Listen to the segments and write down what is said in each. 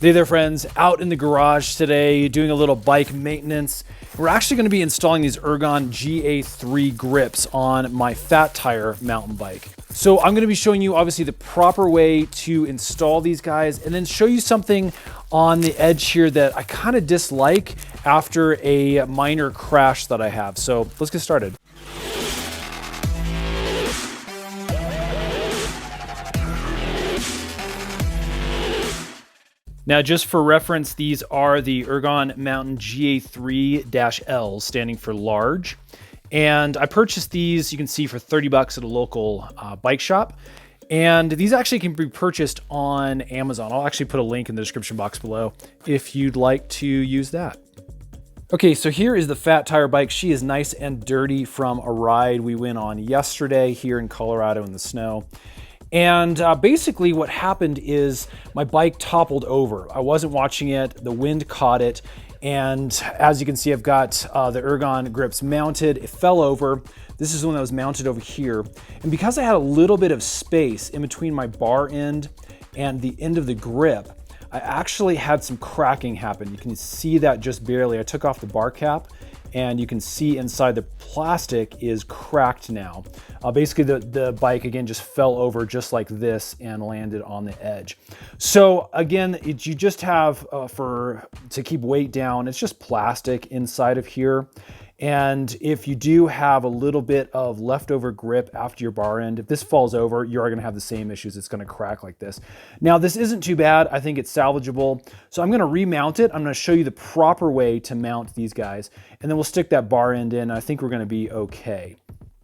Hey there friends, out in the garage today doing a little bike maintenance. We're actually going to be installing these Ergon GA3 grips on my fat tire mountain bike. So I'm going to be showing you obviously the proper way to install these guys and then show you something on the edge here that I kind of dislike after a minor crash that I have. So let's get started. Now, just for reference, these are the Ergon Mountain GA3-L, standing for large. And I purchased these, you can see, for 30 bucks at a local bike shop. And these actually can be purchased on Amazon. I'll actually put a link in the description box below if you'd like to use that. Okay, so here is the fat tire bike. She is nice and dirty from a ride we went on yesterday here in Colorado in the snow. And basically what happened is my bike toppled over. I wasn't watching it, the wind caught it, and as you can see, I've got the Ergon grips mounted. It fell over. This is the one that was mounted over here. And because I had a little bit of space in between my bar end and the end of the grip, I actually had some cracking happen. You can see that just barely. I took off the bar cap and you can see inside the plastic is cracked now. Basically the bike again just fell over just like this and landed on the edge. So again, you just have to keep weight down, it's just plastic inside of here. And if you do have a little bit of leftover grip after your bar end, if this falls over, you are gonna have the same issues. It's gonna crack like this. Now, this isn't too bad. I think it's salvageable. So I'm gonna remount it. I'm gonna show you the proper way to mount these guys, and then we'll stick that bar end in. I think we're gonna be okay.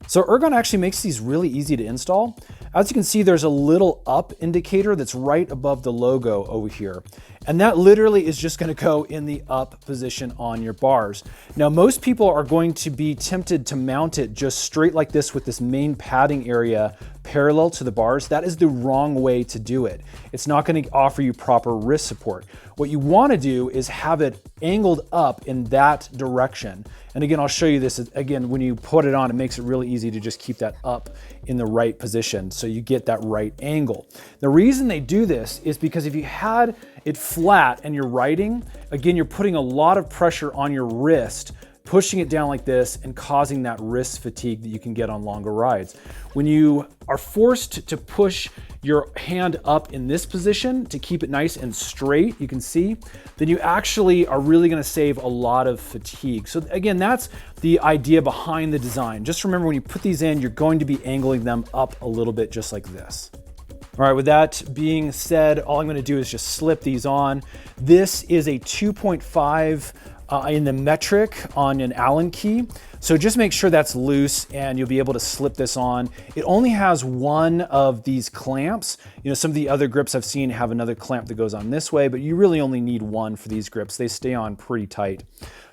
So Ergon actually makes these really easy to install. As you can see, there's a little up indicator that's right above the logo over here. And that literally is just gonna go in the up position on your bars. Now, most people are going to be tempted to mount it just straight like this with this main padding area parallel to the bars. That is the wrong way to do it. It's not gonna offer you proper wrist support. What you wanna do is have it angled up in that direction. And again, I'll show you this again, when you put it on, it makes it really easy to just keep that up in the right position so you get that right angle. The reason they do this is because if you had it flat and you're riding, again, you're putting a lot of pressure on your wrist, pushing it down like this and causing that wrist fatigue that you can get on longer rides. When you are forced to push your hand up in this position to keep it nice and straight, you can see, then you actually are really gonna save a lot of fatigue. So again, that's the idea behind the design. Just remember when you put these in, you're going to be angling them up a little bit just like this. All right, with that being said, all I'm gonna do is just slip these on. This is a 2.5 in the metric on an Allen key. So just make sure that's loose and you'll be able to slip this on. It only has one of these clamps. You know, some of the other grips I've seen have another clamp that goes on this way, but you really only need one for these grips. They stay on pretty tight.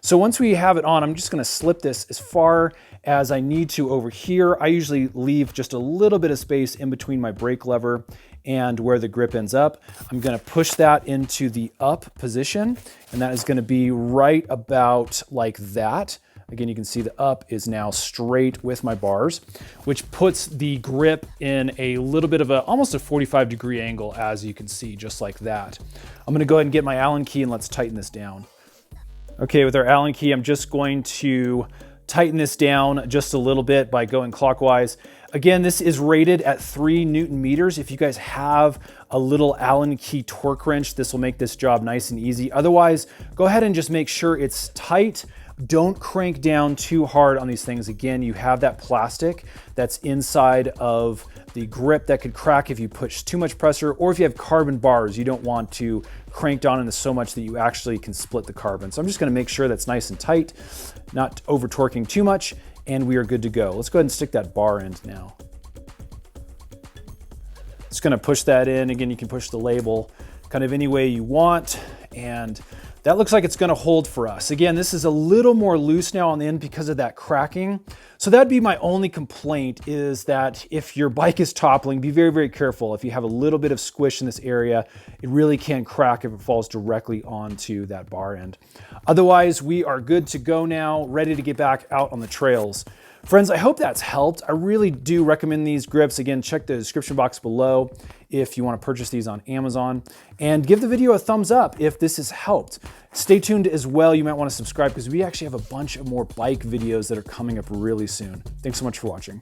So once we have it on, I'm just gonna slip this as far as I need to over here. I usually leave just a little bit of space in between my brake lever and where the grip ends up. I'm gonna push that into the up position, and that is gonna be right about like that. Again, you can see the up is now straight with my bars, which puts the grip in a little bit of almost a 45-degree angle, as you can see, just like that. I'm gonna go ahead and get my Allen key and let's tighten this down. Okay, with our Allen key, I'm just going to tighten this down just a little bit by going clockwise. Again, this is rated at 3 Newton meters. If you guys have a little Allen key torque wrench, this will make this job nice and easy. Otherwise, go ahead and just make sure it's tight. Don't crank down too hard on these things. Again, you have that plastic that's inside of the grip that could crack if you push too much pressure, or if you have carbon bars, you don't want to crank down into so much that you actually can split the carbon. So I'm just gonna make sure that's nice and tight, not over torquing too much, and we are good to go. Let's go ahead and stick that bar end now. Just gonna push that in. Again, you can push the label kind of any way you want, and that looks like it's gonna hold for us. Again, this is a little more loose now on the end because of that cracking. So that'd be my only complaint, is that if your bike is toppling, be very, very careful. If you have a little bit of squish in this area, it really can crack if it falls directly onto that bar end. Otherwise, we are good to go now, ready to get back out on the trails. Friends, I hope that's helped. I really do recommend these grips. Again, check the description box below if you want to purchase these on Amazon. And give the video a thumbs up if this has helped. Stay tuned as well. You might want to subscribe because we actually have a bunch of more bike videos that are coming up really soon. Thanks so much for watching.